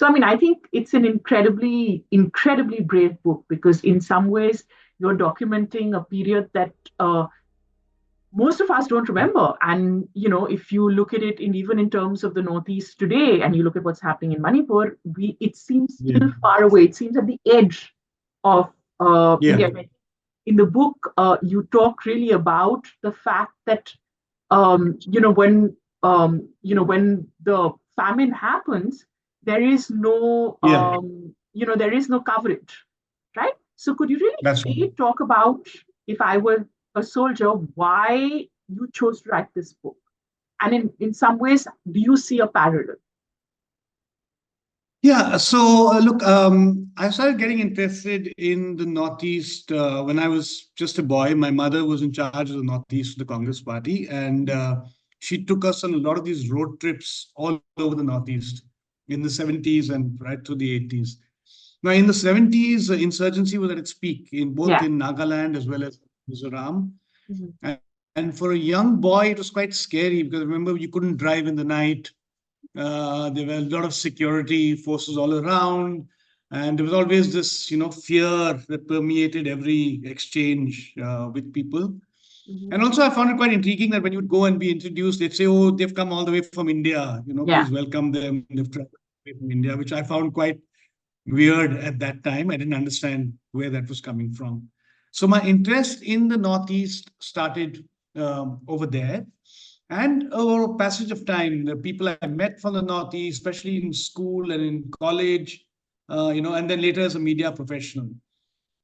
So, I mean, I think it's an incredibly brave book because in some ways you're documenting a period that most of us don't remember. And, if you look at it even in terms of the Northeast today, and you look at what's happening in Manipur, it seems Yeah. still far away. It seems at the edge of Yeah. India. In the book, you talk really about the fact that, when the famine happens, there is no, Yeah. there is no coverage, right? So could you really That's right. talk about, if I were a soldier, why you chose to write this book? And in some ways, do you see a parallel? Yeah, so look, I started getting interested in the Northeast when I was just a boy. My mother was in charge of the Northeast of the Congress Party, and she took us on a lot of these road trips all over the Northeast in the 70s and right through the 80s. Now, in the 70s, insurgency was at its peak in both Yeah. in Nagaland as well as Mizoram. Mhm. And, and for a young boy, it was quite scary because remember, you couldn't drive in the night. There were a lot of security forces all around, and there was always this, fear that permeated every exchange with people. Mhm. And also, I found it quite intriguing that when you would go and be introduced, they'd say, "Oh, they've come all the way from India. Yeah. Please welcome them. They've traveled away from India," which I found quite weird at that time. I didn't understand where that was coming from. So my interest in the Northeast started over there. And over a passage of time, the people I met from the Northeast, especially in school and in college, and then later as a media professional.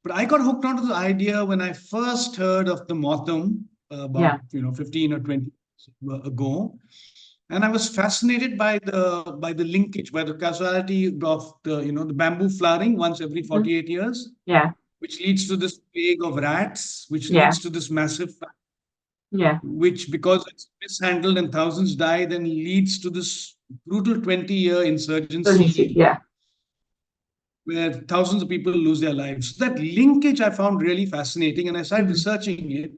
But I got hooked onto the idea when I first heard of the Motham Yeah. about 15 or 20 years ago, and I was fascinated by the linkage, by the causality of the bamboo flowering once every Mhm. 48 years, Yeah. which leads to this plague of rats, which Yeah. leads to this massive, Yeah. which because it's mishandled and thousands die, then leads to this brutal 20-year So you see, insurgency yeah. where thousands of people lose their lives. That linkage I found really fascinating, and I started Mhm. researching it.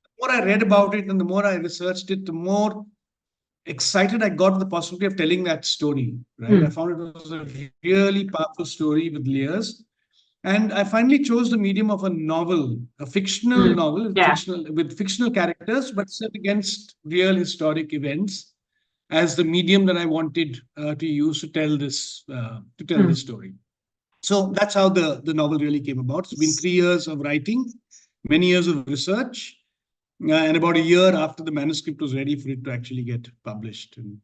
The more I read about it and the more I researched it, the more excited I got with the possibility of telling that story, right? I Mm. found it was a really powerful story with layers. And I finally chose the medium of a novel, a fictional Mm. novel, Yeah. with fictional characters, but set against real historic events as the medium that I wanted to use to tell Mm. this story. So that's how the novel really came about. It's been 3 years of writing, many years of research, and about a year after the manuscript was ready for it to actually get published. And.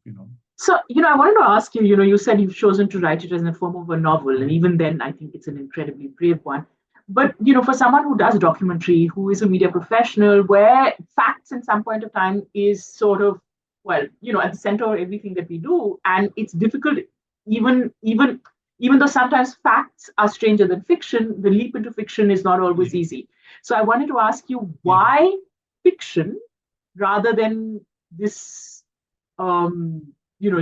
So, I wanted to ask you, you said you've chosen to write it as in the form of a novel, and even then, I think it's an incredibly brave one. But, for someone who does documentary, who is a media professional, where facts at some point of time is sort of, well, at the center of everything that we do, and it's difficult, even, even, even though sometimes facts are stranger than fiction, the leap into fiction is not always Yeah, easy. So I wanted to ask you, yeah. why fiction rather than this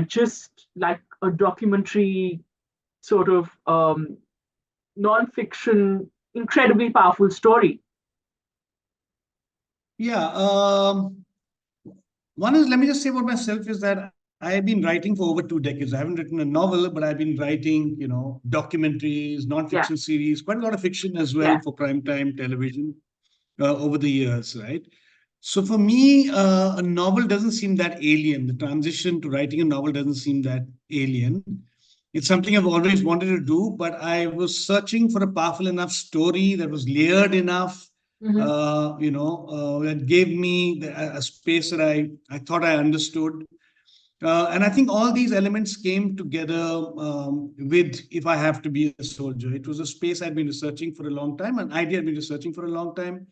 just like a documentary sort of non-fiction, incredibly powerful story. Yeah. One is, let me just say about myself, is that I've been writing for over 2 decades. I haven't written a novel, but I've been writing, documentaries, Yeah, non-fiction series, quite a lot of fiction as well yeah. for primetime television over the years, right? So for me, a novel doesn't seem that alien. The transition to writing a novel doesn't seem that alien. It's something I've always wanted to do, but I was searching for a powerful enough story that was layered enough, Hmm. that gave me a space that I thought I understood. And I think all these elements came together with If I Have to Be a Soldier. It was a space I'd been researching for a long time, an idea I'd been researching for a long time.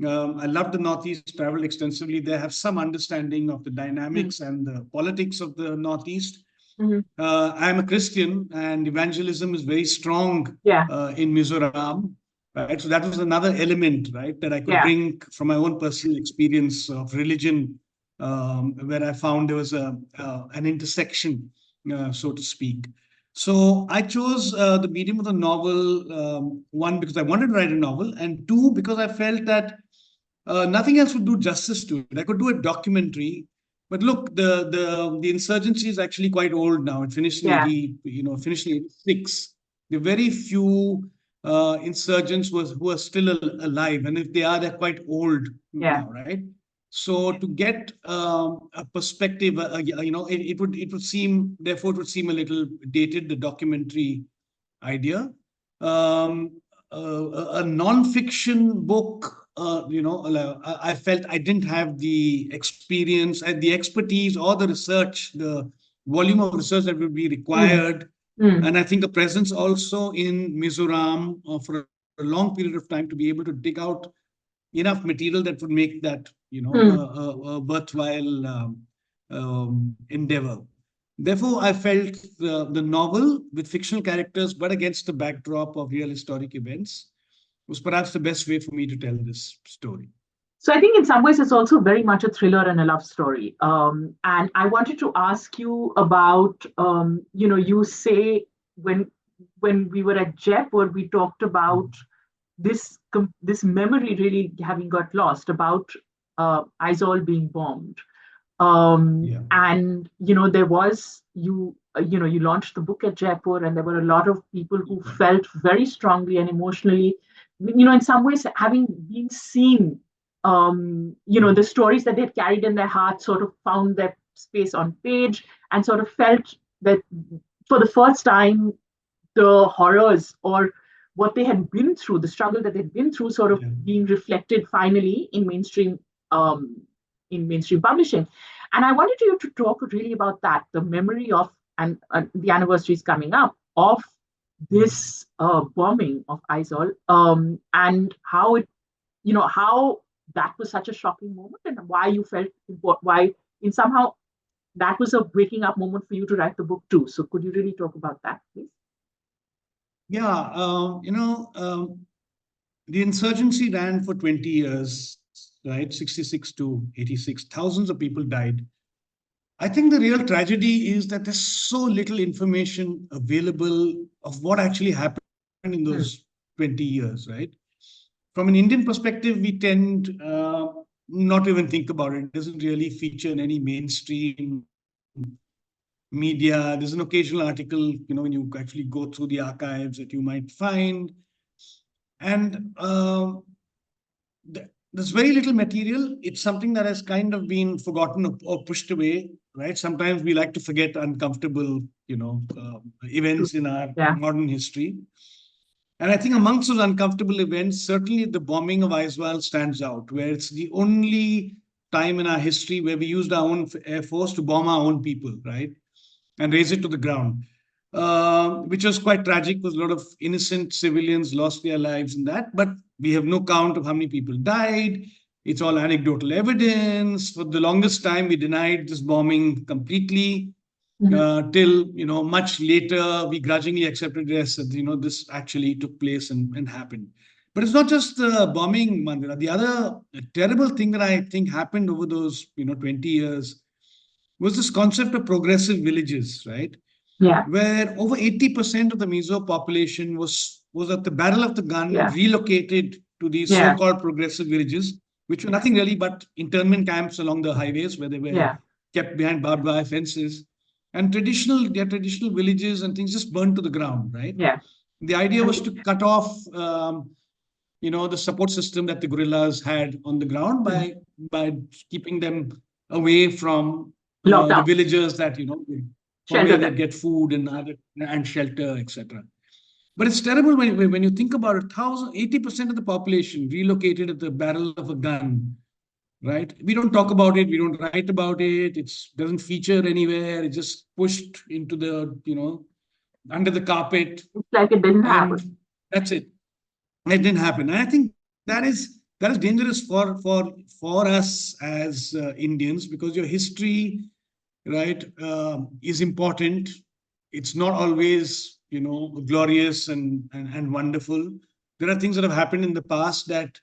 I love the Northeast, traveled extensively. They have some understanding of the dynamics and the politics of the Northeast. Hmm. I'm a Christian, and evangelism is very strong Yeah, in Mizoram. Right, so that was another element, right, that I could yeah. bring from my own personal experience of religion, where I found there was an intersection, so to speak. So I chose the medium of the novel, one, because I wanted to write a novel, and two, because I felt that nothing else would do justice to it. I could do a documentary, But look, the insurgency is actually quite old now. It finished in Yeah. 80, finished in 86. There are very few insurgents who are still alive, and if they are, they're quite old now, right? So to get a perspective, it would seem, therefore, it would seem a little dated, the documentary idea. A non-fiction book, I felt I didn't have the experience and the expertise or the research, the volume of research that would be required. And I think a presence also in Mizoram for a long period of time to be able to dig out enough material that would make that, a worthwhile endeavor. Therefore, I felt the novel with fictional characters, but against the backdrop of real historic events, was perhaps the best way for me to tell this story. So I think in some ways it's also very much a thriller and a love story. And I wanted to ask you about, you say when we were at Jaipur, we talked about this memory really having got lost about Aizawl being bombed. And there was you launched the book at Jaipur, and there were a lot of people who felt very strongly and emotionally, in some ways having been seen, the stories that they'd carried in their hearts sort of found their space on page and sort of felt that for the first time the horrors or what they had been through, the struggle that they'd been through, sort of being reflected finally in mainstream publishing. And I wanted you to talk really about that, the memory of, and the anniversary is coming up, of this bombing of Aizawl, and how how that was such a shocking moment, and why you felt why in somehow that was a waking up moment for you to write the book too. So could you really talk about that, please? Yeah, the insurgency ran for 20 years, right? 66 to 86. Thousands of people died. I think the real tragedy is that there's so little information available of what actually happened in those 20 years, right? From an Indian perspective, we tend not to even think about it. It doesn't really feature in any mainstream media. There's an occasional article, when you actually go through the archives that you might find. And there's very little material. It's something that has kind of been forgotten or pushed away, right? Sometimes we like to forget uncomfortable, events in our modern history. And I think amongst those uncomfortable events, certainly the bombing of Aizawl stands out, where it's the only time in our history where we used our own air force to bomb our own people, right? And raise it to the ground, which was quite tragic because a lot of innocent civilians lost their lives in that. But we have no count of how many people died. It's all anecdotal evidence. For the longest time, we denied this bombing completely. Till much later we grudgingly accepted, yes, that this actually took place and happened. But it's not just the bombing, Mandira. The other terrible thing that I think happened over those 20 years was this concept of progressive villages, right? Yeah. Where over 80% of the Mizo population was at the barrel of the gun relocated to these so-called progressive villages, which were nothing really but internment camps along the highways where they were kept behind barbed wire fences. And their traditional villages and things just burned to the ground, right? Yeah. The idea was to cut off, the support system that the guerrillas had on the ground by keeping them away from the villagers that from where they get food and shelter, etc. But it's terrible when you think about it. 80% of the population relocated at the barrel of a gun. Right? We don't talk about it. We don't write about it. It doesn't feature anywhere. It's just pushed into the, under the carpet. It's like it didn't happen. That's it. It didn't happen. And I think that is dangerous for us as Indians, because your history, right, is important. It's not always, glorious and wonderful. There are things that have happened in the past that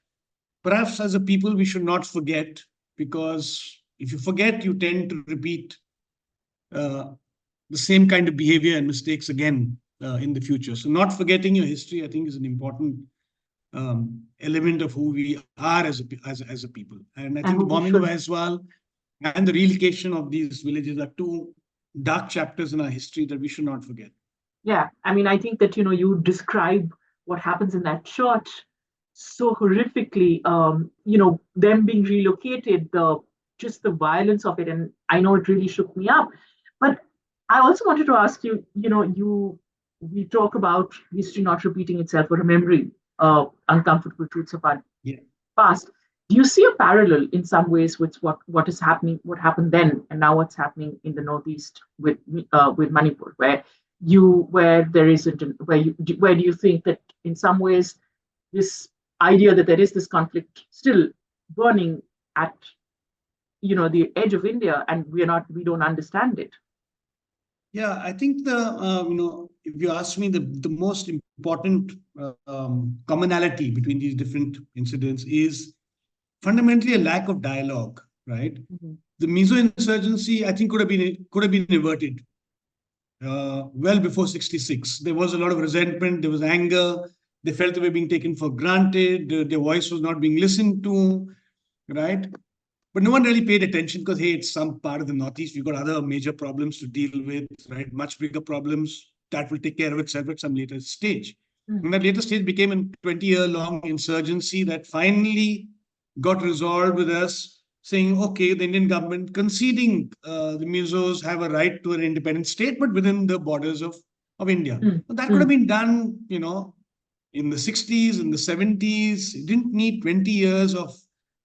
perhaps as a people, we should not forget, because if you forget, you tend to repeat the same kind of behavior and mistakes again in the future. So not forgetting your history, I think, is an important element of who we are as a people. And I think the bombing of Aizawl and the relocation of these villages are two dark chapters in our history that we should not forget. Yeah, I mean, I think that, you describe what happens in that church so horrifically. Them being relocated, just the violence of it, and I know it really shook me up. But I also wanted to ask you, we talk about history not repeating itself or remembering uncomfortable truths of our Yeah. past. Do you see a parallel in some ways with what is happening, what happened then, and now what's happening in the Northeast with Manipur, where there isn't, where do you think that in some ways this idea that there is this conflict still burning at the edge of India, and we don't understand it? Yeah, I think if you ask me, the most important commonality between these different incidents is fundamentally a lack of dialogue, right? Mm-hmm. The Mizo insurgency, I think, could have been averted well before 66. There was a lot of resentment, there was anger, they felt they were being taken for granted, their voice was not being listened to, right? But no one really paid attention because, hey, it's some part of the Northeast. We've got other major problems to deal with, right? Much bigger problems that will take care of itself at some later stage. Mm. And that later stage became a 20-year-long insurgency that finally got resolved with us saying, okay, the Indian government conceding the Mizos have a right to an independent state, but within the borders of India. Mm. That could have been done, in the 60s, in the 70s. It didn't need 20 years of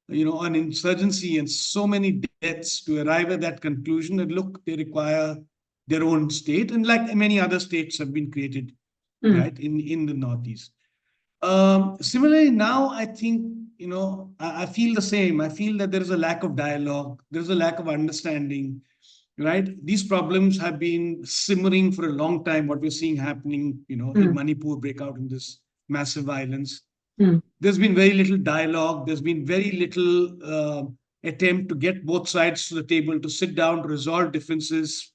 an insurgency and so many deaths to arrive at that conclusion that, look, they require their own state. And like many other states have been created, right, in the Northeast. Similarly, now I think, I feel the same. I feel that there is a lack of dialogue. There's a lack of understanding, right? These problems have been simmering for a long time. What we're seeing happening, in Manipur, break out in this massive violence. There's been very little dialogue. There's been very little attempt to get both sides to the table, to sit down, to resolve differences,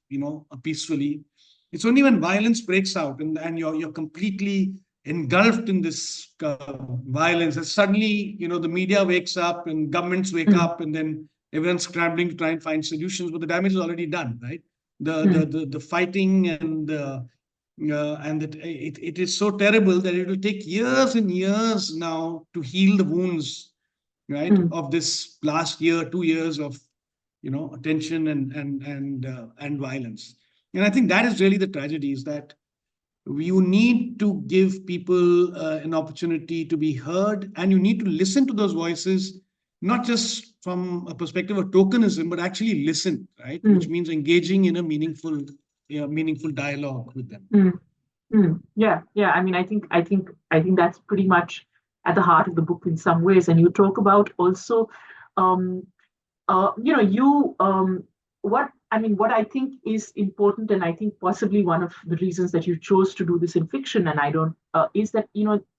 peacefully. It's only when violence breaks out and you're completely engulfed in this violence that suddenly, the media wakes up and governments wake up, and then everyone's scrambling to try and find solutions, but the damage is already done, right? The fighting and it is so terrible that it will take years and years now to heal the wounds, right, of this last year, 2 years of tension and violence. And I think that is really the tragedy, is that you need to give people an opportunity to be heard, and you need to listen to those voices, not just from a perspective of tokenism, but actually listen, right? Which means engaging in a meaningful dialogue with them. Yeah. I mean, I think that's pretty much at the heart of the book in some ways. And you talk about also, what I think is important, and I think possibly one of the reasons that you chose to do this in fiction, and I don't, is that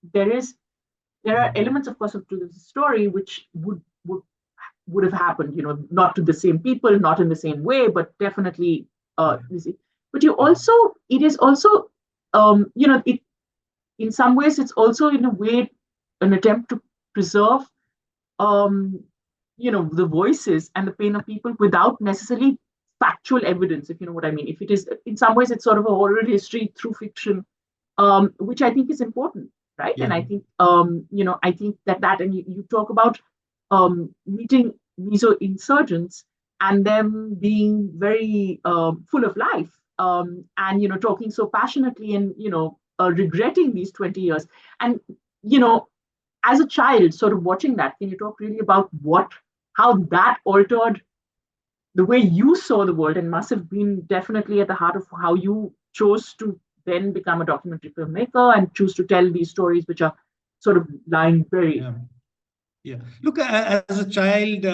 there are elements, of course, to the story which would have happened, not to the same people, not in the same way, but definitely. But it is also, it in some ways, it's also in a way an attempt to preserve, the voices and the pain of people without necessarily factual evidence, if you know what I mean. If it is, in some ways, it's sort of a oral history through fiction, which I think is important, right? Yeah. And I think, I think that, and you talk about meeting Mizo insurgents and them being very full of life, and talking so passionately, and regretting these 20 years. And as a child, sort of watching that, can you talk really about how that altered the way you saw the world, and must have been definitely at the heart of how you chose to then become a documentary filmmaker and choose to tell these stories, which are sort of lying buried? Yeah. Look, as a child,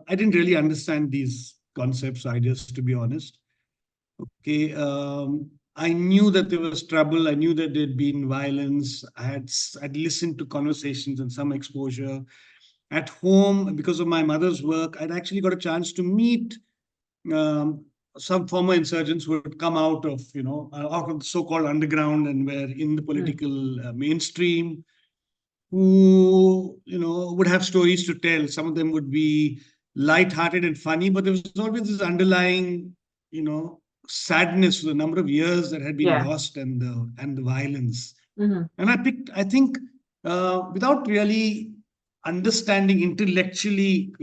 I didn't really understand these concepts, ideas, to be honest. Okay. I knew that there was trouble. I knew that there'd been violence. I'd listened to conversations and some exposure. At home, because of my mother's work, I'd actually got a chance to meet some former insurgents who had come out of the so-called underground and were in the political mainstream, who would have stories to tell. Some of them would be light-hearted and funny, but there was always this underlying, sadness for the number of years that had been lost and the violence. And I think, without really understanding intellectually,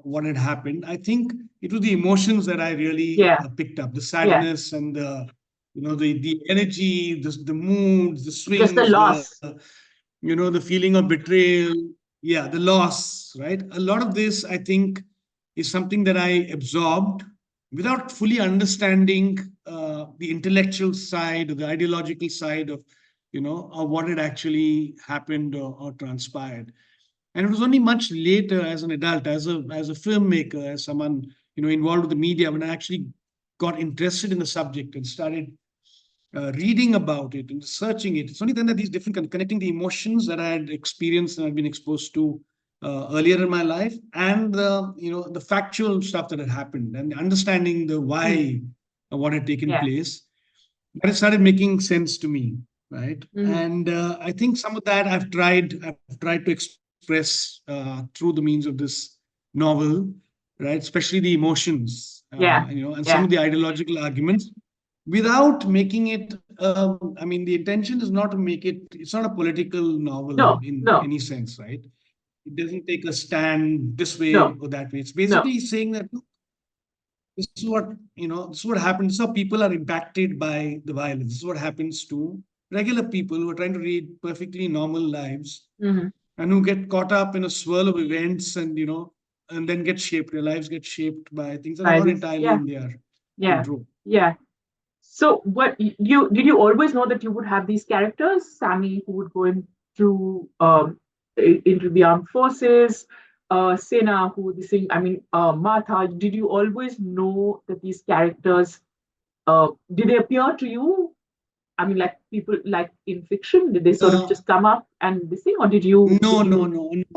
what had happened, I think it was the emotions that I really picked up, the sadness and the energy, the moods, the Just the swings, loss. the feeling of betrayal, the loss, right? A lot of this, I think, is something that I absorbed without fully understanding the intellectual side or the ideological side of, of what had actually happened or transpired. And it was only much later, as an adult, as a filmmaker, as someone involved with the media, when I actually got interested in the subject and started reading about it and searching it. It's only then that these different connecting the emotions that I had experienced and I'd been exposed to earlier in my life, and the factual stuff that had happened, and understanding the why of what had taken place, that it started making sense to me, right? And I think some of that I've tried to express through the means of this novel, right? Especially the emotions, and some of the ideological arguments, without making it. I mean, the intention is not to make it. It's not a political novel in any sense, right? It doesn't take a stand this way or that way. It's basically saying that, look, this is what this is what happens. This is how people are impacted by the violence. This is what happens to regular people who are trying to lead perfectly normal lives, and who get caught up in a swirl of events, and and then their lives get shaped by things that are not entirely in their control. Yeah. So, what did you always know that you would have these characters, Sammy, who would go into the armed forces, Sena, who would be sing? I mean, Martha. Did you always know that these characters? Did they appear to you? I mean, like people like in fiction, did they sort of just come up and this thing, or did you No.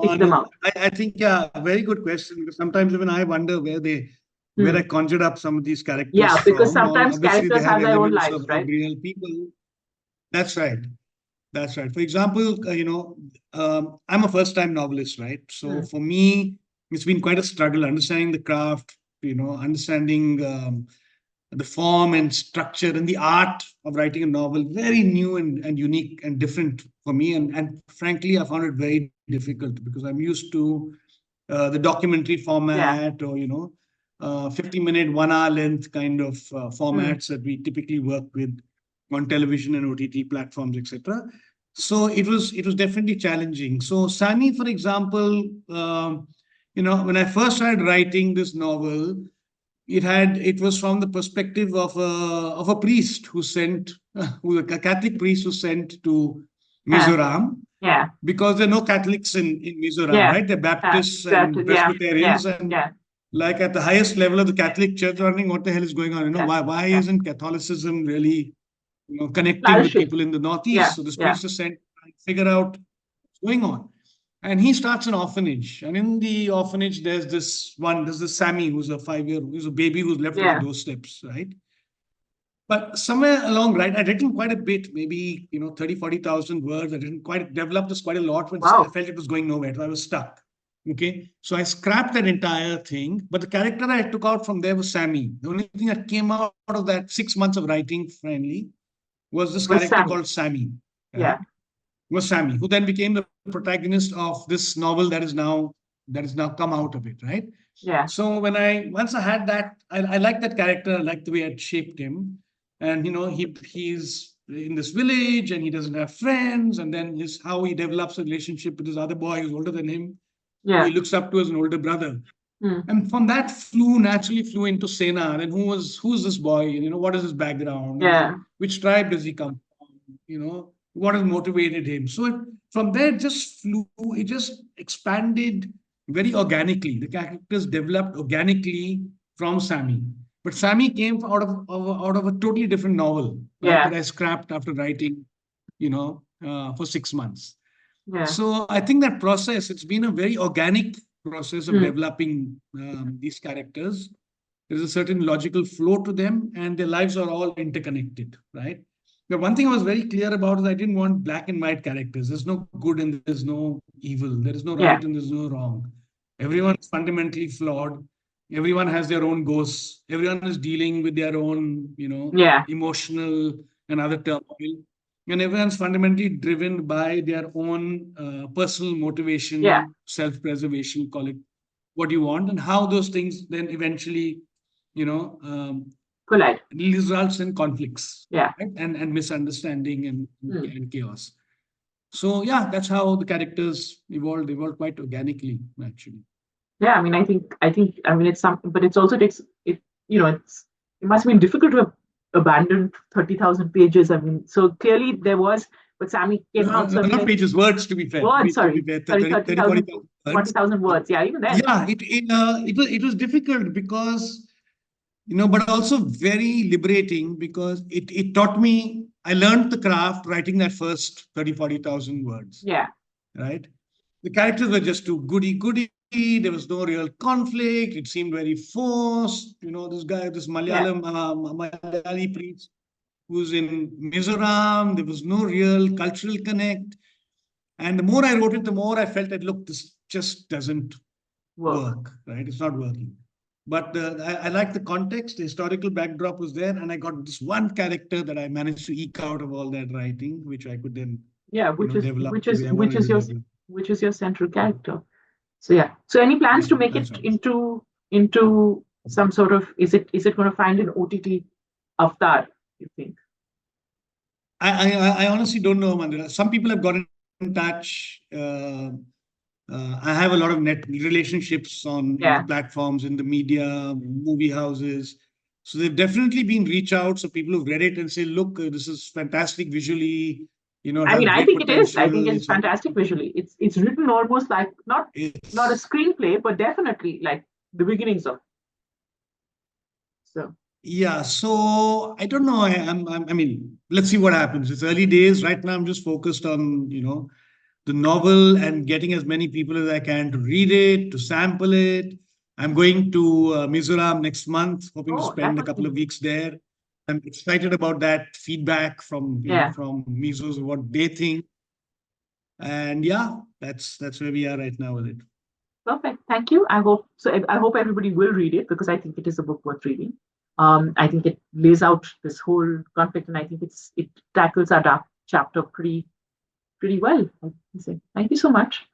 pick them up? I think, very good question, because sometimes even I wonder where I conjured up some of these characters because from. sometimes Obviously, they characters have have their own elements lives, of right? real people. That's right. That's right. For example, I'm a first-time novelist, right? So for me, it's been quite a struggle understanding the craft, understanding the form and structure and the art of writing a novel. Very new and unique and different for me. And frankly, I found it very difficult because I'm used to the documentary format, or 50-minute, 1 hour length kind of formats that we typically work with on television and OTT platforms, etc. So it was definitely challenging. So Sani, for example, when I first started writing this novel, it was from the perspective of a priest who sent a Catholic priest who sent to Mizoram. Because there are no Catholics in Mizoram, right? They're Baptists and Presbyterians, and like at the highest level of the Catholic Church, wondering what the hell is going on. Why isn't Catholicism really connecting with people in the Northeast? So this priest is sent to figure out what's going on. And he starts an orphanage. And in the orphanage, there's this Sammy, who's a baby who's left on the doorsteps, right? But somewhere along, right, I'd written quite a bit, maybe, 30, 40,000 words. I didn't quite develop this quite a lot, but I felt it was going nowhere. So I was stuck. Okay. So I scrapped that entire thing. But the character I took out from there was Sammy. The only thing that came out of that 6 months of writing, finally, was this character called Sammy. Was Sammy, who then became the protagonist of this novel that is now come out of it, right? So once I had that, I liked that character. I liked the way I'd shaped him. And he's in this village and he doesn't have friends, and then how he develops a relationship with his other boy who's older than him, who he looks up to as an older brother. And from that naturally flew into Sena. And who's this boy? And what is his background? Which tribe does he come from? What has motivated him? So from there, it just expanded very organically. The characters developed organically from Sammy. But Sammy came out of a totally different novel, right, that I scrapped after writing, for 6 months. So I think that process, it's been a very organic process of developing these characters. There's a certain logical flow to them, and their lives are all interconnected, right? But one thing I was very clear about is I didn't want black and white characters. There's no good and there's no evil. There is no right and there's no wrong. Everyone is fundamentally flawed. Everyone has their own ghosts. Everyone is dealing with their own, Yeah. emotional and other turmoil. And everyone's fundamentally driven by their own personal Yeah. motivation, self-preservation, call it what you want, and how those things then eventually, Collide. results in conflicts, Yeah. right? And misunderstanding Hmm. and chaos. So yeah, that's how the characters evolved quite organically, actually. Yeah, I mean, it's something, but it's also takes it. It must have been difficult to have abandoned 30,000 pages. I mean, so clearly there was, but Sammy came out. So I mean, Not pages, words, to be fair. words. To be Sorry, fair, sorry, 40,000 40,000 words. 40,000 words. Yeah, even then. Yeah, it was difficult because, but also very liberating because it taught me, I learned the craft writing that first 30,000 40,000 words, Yeah. right? The characters were just too goody goody. There was no real conflict. It seemed very forced. This guy, this Yeah. Malayali priest who's in Mizoram. There was no real cultural connect. And the more I wrote it, the more I felt that, look, this just doesn't work, right? It's not working. But I like the context, the historical backdrop was there, and I got this one character that I managed to eke out of all that writing, which I could then, Yeah, which is develop the way I wanted to develop. which is your central character. So yeah. So any plans to make That's it right. into some sort of, is it going to find an OTT avatar, you think? I honestly don't know, Mandira. Some people have gotten in touch. I have a lot of net relationships in the Yeah. platforms, in the media, movie houses. So they've definitely been reach out. So people who've read it and say, look, this is fantastic visually. It I has mean, I great think it is. I think potential. it's fantastic visually. It's written almost like not a It's screenplay, but definitely like the beginnings of. So Yeah, so I don't know. I mean, let's see what happens. It's early days. Right now, I'm just focused on, the novel and getting as many people as I can to read it, to sample it. I'm going to Mizoram next month, hoping to that spend a must be couple of nice. weeks there. I'm excited about that feedback from, Yeah, from Mizos, what they think. And yeah, that's where we are right now with it. perfect. Thank you. I hope everybody will read it because I think it is a book worth reading. I think it lays out this whole conflict, and I think it tackles our dark chapter pretty well. I can say. Thank you so much.